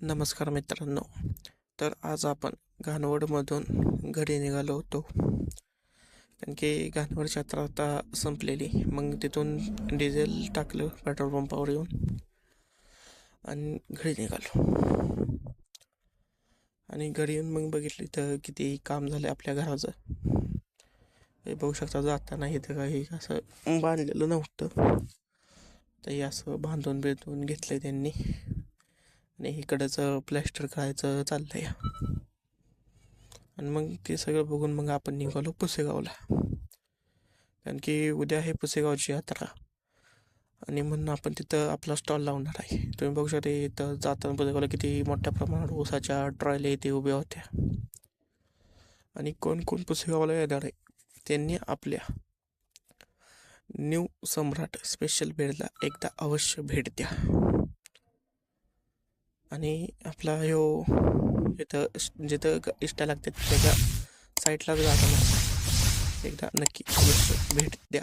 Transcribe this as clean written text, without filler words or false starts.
नमस्कार मित्रांनो. तर आज आपण घाणवडमधून घरी निघालो होतो, कारण की घाणवड यात्रा आता संपलेली. मग तिथून डिझेल टाकलं पेट्रोल पंपावर येऊन आणि घरी निघालो. आणि घरी येऊन मग बघितलं तर किती काम झालं आपल्या घराचं. हे बघू शकता, जाताना इथं काही असं बांधलेलं नव्हतं, तर हे असं बांधून बिंधून घेतलं त्यांनी. आणि इकडचं प्लॅस्टर करायचं चाललंय. आणि मग ते सगळं बघून मग आपण निघालो पुसेगावला, कारण की उद्या आहे पुसेगावची यात्रा. आणि म्हणून आपण तिथं आपला स्टॉल लावणार आहे. तुम्ही बघू शकता इथं जाताना पुसेगावला किती मोठ्या प्रमाणात ऊसाच्या ट्रॉयला इथे उभ्या होत्या. आणि कोण कोण पुसेगावला येणार आहे त्यांनी आपल्या न्यू सम्राट स्पेशल बेडला एकदा अवश्य भेट द्या. आणि आपला इथं जिथं इष्टा लागतात त्याच्या साईडलाच जाताना एकदा नक्की अवश्य भेट द्या.